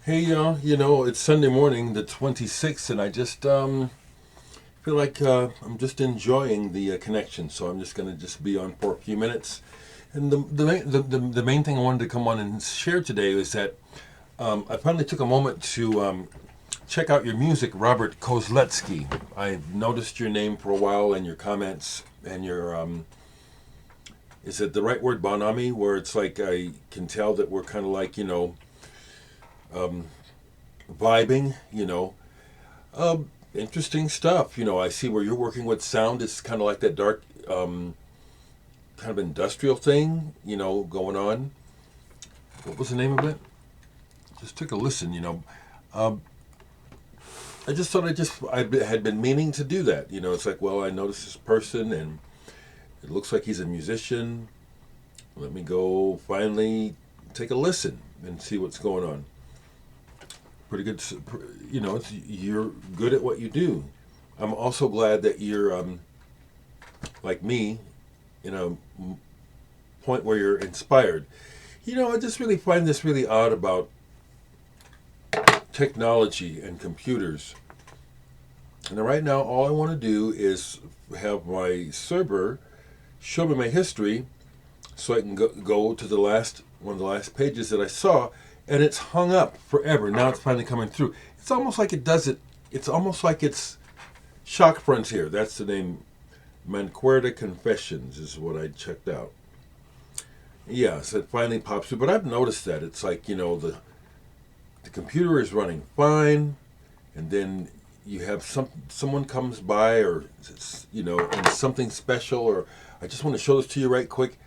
Hey, y'all, it's Sunday morning, the 26th, and I just feel like I'm just enjoying the connection, so I'm just going to just be on for a few minutes. And the main thing I wanted to come on and share today is that I finally took a moment to check out your music, Robert Kozletsky. I've noticed your name for a while and your comments and your, is it the right word, bonami, where it's like I can tell that we're kind of like, um, vibing, interesting stuff. I see where you're working with sound. It's kind of like that dark, kind of industrial thing, going on. What was the name of it? Just took a listen. Um, I just thought I had been meaning to do that. It's like, well, I noticed this person and it looks like he's a musician. Let me go finally take a listen and see what's going on. Pretty good. You're good at what you do. I'm also glad that you're like me in a point where you're inspired. I just really find this really odd about technology and computers. And right now, all I want to do is have my server show me my history so I can go to the last one of the last pages that I saw, and it's hung up forever. Now it's finally coming through. It's almost like it does it. It's almost like it's Shock Frontier. That's the name. Mancuerda Confessions is what I checked out. Yeah, so it finally pops through. But I've noticed that it's like the computer is running fine, and then you have someone comes by, or and something special, or I just want to show this to you right quick.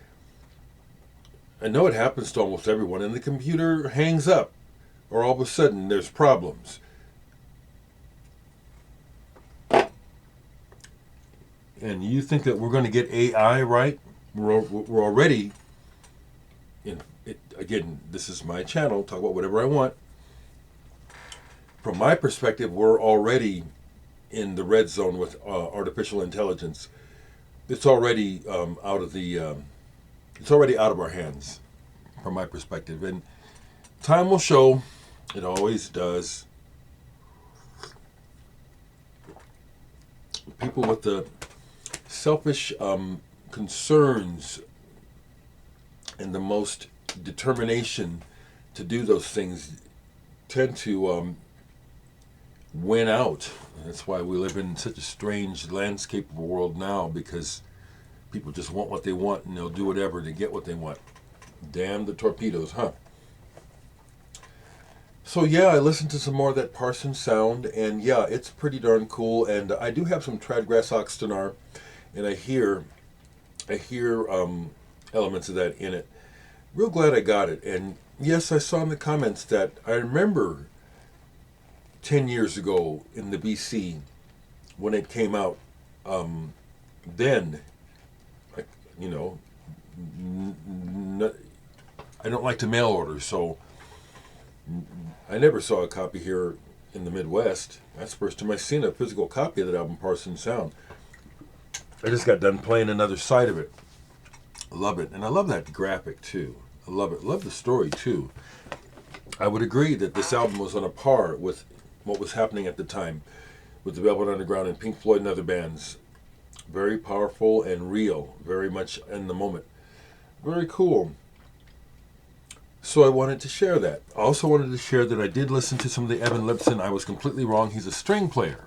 I know it happens to almost everyone, and the computer hangs up, or all of a sudden there's problems. And you think that we're going to get AI right? We're already in it. Again, this is my channel. Talk about whatever I want. From my perspective, we're already in the red zone with artificial intelligence. It's already out of the. It's already out of our hands, from my perspective, and time will show. It always does. People with the selfish concerns and the most determination to do those things tend to win out. That's why we live in such a strange landscape of a world now, because people just want what they want and they'll do whatever to get what they want. Damn the torpedoes, huh? So yeah, I listened to some more of that Parsons sound, and yeah, it's pretty darn cool. And I do have some Tradgrass Oxtenar, and I hear elements of that in it. Real glad I got it. And yes, I saw in the comments that I remember 10 years ago in the BC when it came out. Then, like, you know, n- n- I don't like to mail order, so I never saw a copy here in the Midwest. That's the first time I've seen a physical copy of that album, Parsons Sound. I just got done playing another side of it. I love it, and I love that graphic too. I love it. Love the story too. I would agree that this album was on a par with what was happening at the time with the Velvet Underground and Pink Floyd and other bands. Very powerful and real, very much in the moment. Very cool. So I wanted to share that. I also wanted to share that I did listen to some of the Evan Lipson. I was completely wrong. He's a string player.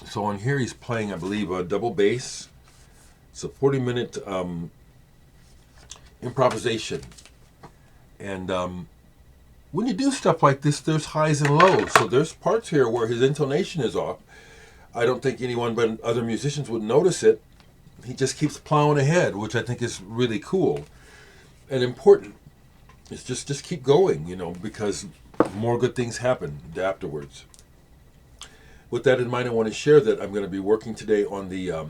So on here he's playing, I believe, a double bass. It's a 40-minute improvisation. And when you do stuff like this, there's highs and lows. So there's parts here where his intonation is off. I don't think anyone but other musicians would notice it. He just keeps plowing ahead, which I think is really cool and important. It's just keep going, because more good things happen afterwards. With that in mind, I want to share that I'm going to be working today on the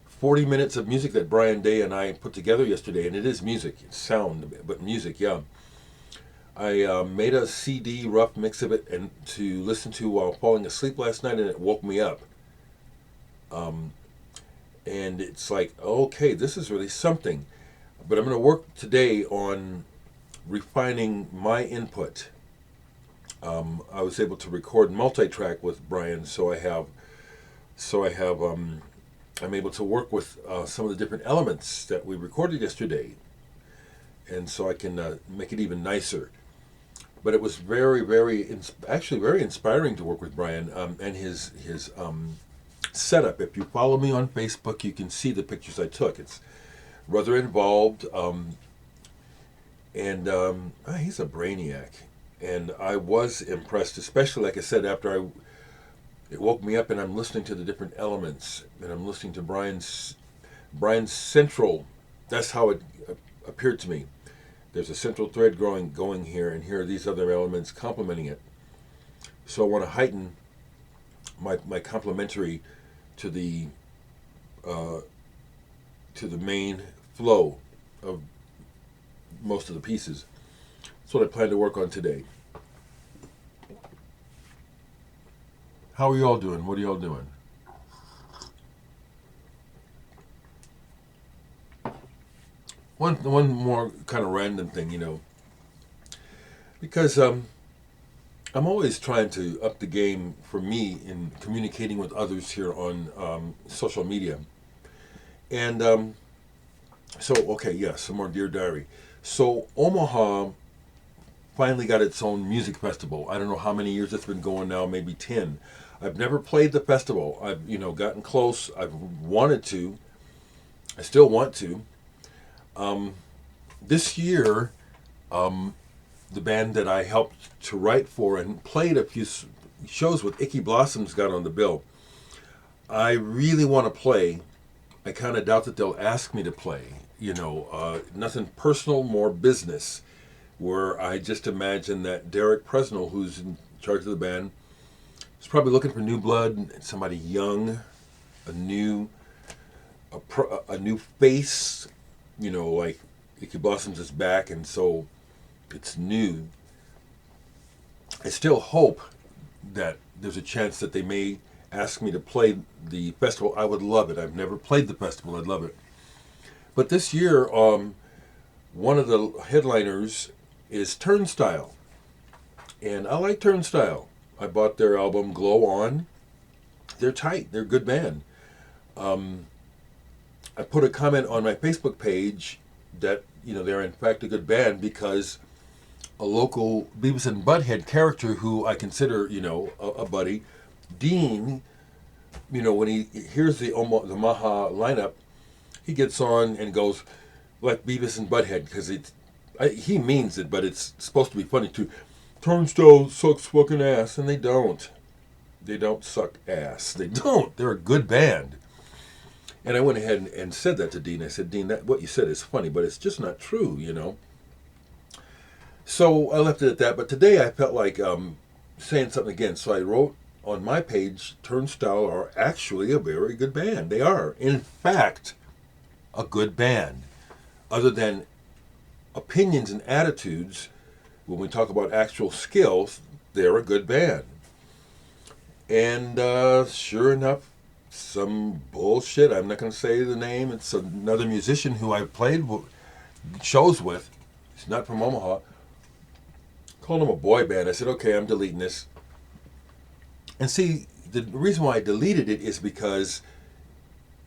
40 minutes of music that Brian Day and I put together yesterday, and it is music, it's sound, but music, yeah. I made a CD rough mix of it and to listen to while falling asleep last night, and it woke me up. Um, and it's like, okay, this is really something. But I'm going to work today on refining my input I was able to record multi-track with Brian, I'm able to work with some of the different elements that we recorded yesterday, and so I can make it even nicer. But it was actually very inspiring to work with Brian, and his setup. If you follow me on Facebook, you can see the pictures I took. It's rather involved, and he's a brainiac. And I was impressed, especially, like I said, after it woke me up and I'm listening to the different elements, and I'm listening to Brian's central. That's how it appeared to me. There's a central thread going here, and here are these other elements complementing it. So I want to heighten my complementary to the main flow of most of the pieces. That's what I plan to work on today. How are you all doing? What are you all doing? One more kind of random thing, because I'm always trying to up the game for me in communicating with others here on social media. And some more Dear Diary. So Omaha finally got its own music festival. I don't know how many years it's been going now, maybe 10. I've never played the festival. I've gotten close. I've wanted to. I still want to. This year, the band that I helped to write for and played a few shows with, Icky Blossoms, got on the bill. I really want to play. I kind of doubt that they'll ask me to play. Nothing personal, more business. Where I just imagine that Dereck Presnell, who's in charge of the band, is probably looking for new blood, somebody young, a new face. Like Icky Blossoms is back, and so it's new. I still hope that there's a chance that they may ask me to play the festival. I would love it. I've never played the festival. I'd love it. But this year, one of the headliners is Turnstile. And I like Turnstile. I bought their album Glow On. They're tight. They're a good band. I put a comment on my Facebook page that, they're in fact a good band because a local Beavis and Butthead character who I consider, a buddy, Dean, when he hears the Omaha lineup, he gets on and goes like Beavis and Butthead because he means it, but it's supposed to be funny too. Turnstile sucks fucking ass, and they don't. They don't suck ass. They don't. They're a good band. And I went ahead and said that to Dean. I said, Dean, what you said is funny, but it's just not true, So I left it at that. But today I felt like saying something again. So I wrote on my page, Turnstile are actually a very good band. They are, in fact, a good band. Other than opinions and attitudes, when we talk about actual skills, they're a good band. And sure enough, some bullshit, I'm not going to say the name, it's another musician who I played shows with. He's not from Omaha. Called him a boy band. I said, okay, I'm deleting this. And see, the reason why I deleted it is because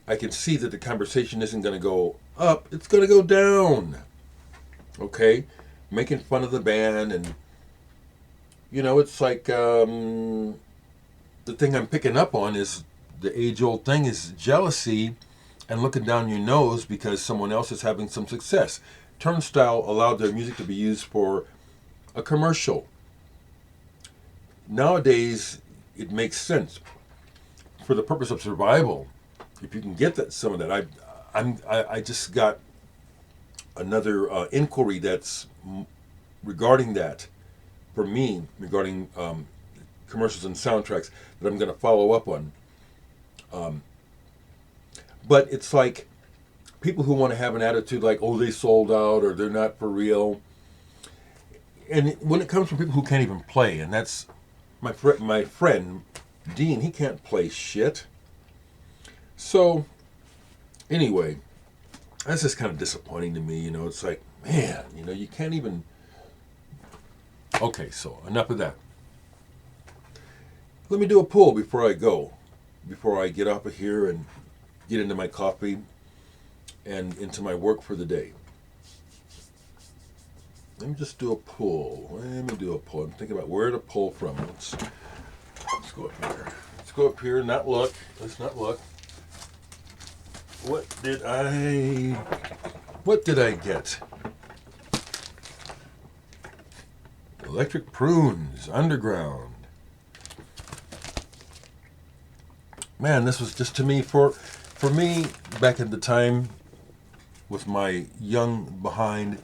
I can see that the conversation isn't going to go up, it's going to go down. Okay? Making fun of the band, and it's like the thing I'm picking up on is the age-old thing is jealousy and looking down your nose because someone else is having some success. Turnstile allowed their music to be used for a commercial. Nowadays, it makes sense for the purpose of survival. If you can get some of that, I just got another inquiry that's regarding that for me, regarding commercials and soundtracks that I'm going to follow up on. But it's like people who want to have an attitude like, oh, they sold out or they're not for real. And when it comes from people who can't even play, and that's my friend Dean, he can't play shit. So anyway, that's just kind of disappointing to me. It's like, man, you can't even. Okay, so enough of that. Let me do a pull before I go, before I get off of here and get into my coffee and into my work for the day. Let me just do a pull. I'm thinking about where to pull from. Let's go up here. Let's go up here and not look. Let's not look. What did I get? Electric Prunes, Underground. Man, this was just, to me, for me, back at the time, with my young behind,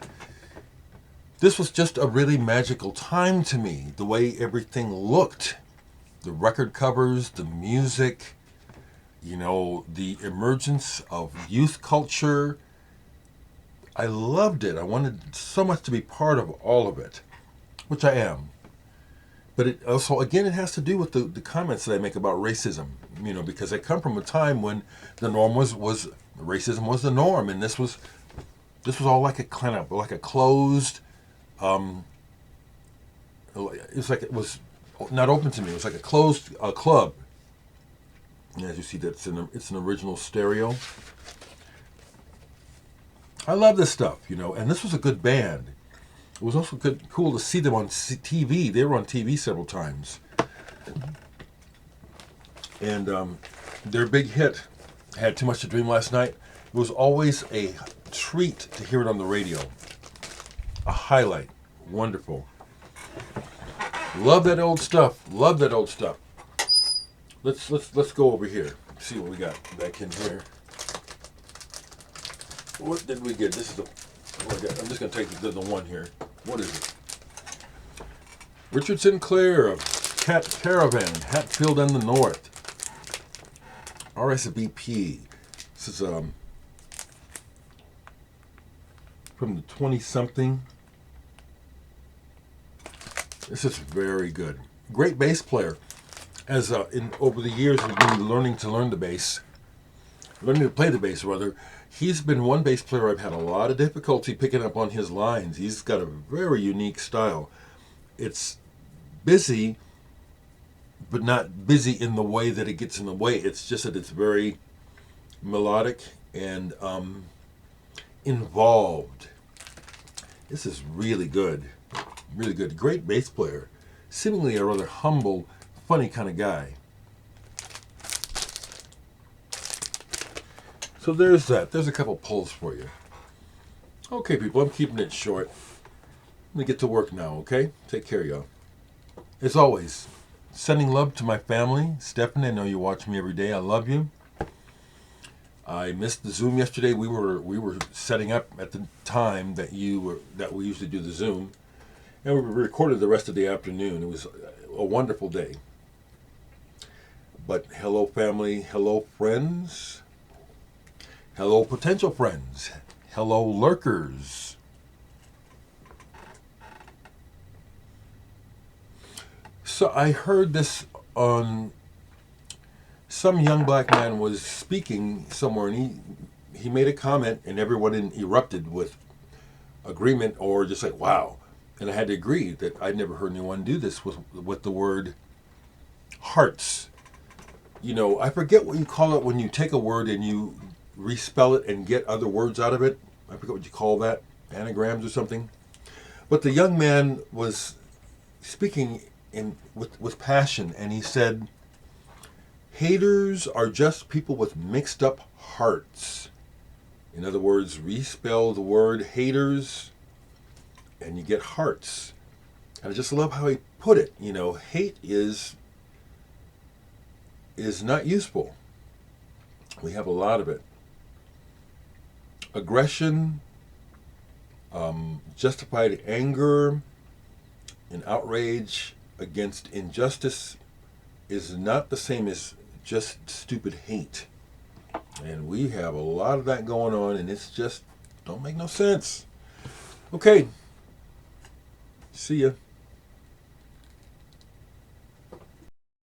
this was just a really magical time to me. The way everything looked, the record covers, the music, the emergence of youth culture. I loved it. I wanted so much to be part of all of it, which I am. But it also, again, it has to do with the comments that I make about racism, because I come from a time when the norm was racism was the norm, and this was all like a kind of like a closed. It's like it was not open to me. It was like a closed club. And as you see, it's an original stereo. I love this stuff, and this was a good band. It was also cool to see them on TV. They were on TV several times. And their big hit, Had Too Much to Dream Last Night, it was always a treat to hear it on the radio. A highlight. Wonderful. Love that old stuff. Love that old stuff. Let's go over here. See what we got back in here. What did we get? This is I'm just going to take the one here. What is it? Richard Sinclair of Cat Caravan, Hatfield and the North. RSVP. This is from the 20-something. This is very good. Great bass player. As over the years, we've been learning to play the bass, rather. He's been one bass player I've had a lot of difficulty picking up on his lines. He's got a very unique style. It's busy, but not busy in the way that it gets in the way. It's just that it's very melodic and involved. This is really good. Really good. Great bass player. Seemingly a rather humble, funny kind of guy. So there's that. There's a couple pulls for you. Okay, people, I'm keeping it short. Let me get to work now, okay? Take care, y'all. As always, sending love to my family. Stephanie, I know you watch me every day. I love you. I missed the Zoom yesterday. We were setting up at the time that we usually do the Zoom. And we recorded the rest of the afternoon. It was a wonderful day. But hello, family. Hello, friends. Hello, potential friends. Hello, lurkers. So I heard this on some young black man was speaking somewhere, and he made a comment, and everyone erupted with agreement or just like, wow. And I had to agree that I'd never heard anyone do this with the word hearts. I forget what you call it when you take a word and you respell it and get other words out of it. I forget what you call that, anagrams or something. But the young man was speaking with passion, and he said, haters are just people with mixed up hearts. In other words, respell the word haters and you get hearts. And I just love how he put it. Hate is not useful. We have a lot of it. Aggression, justified anger, and outrage against injustice is not the same as just stupid hate. And we have a lot of that going on, and it's just don't make no sense. Okay. See ya.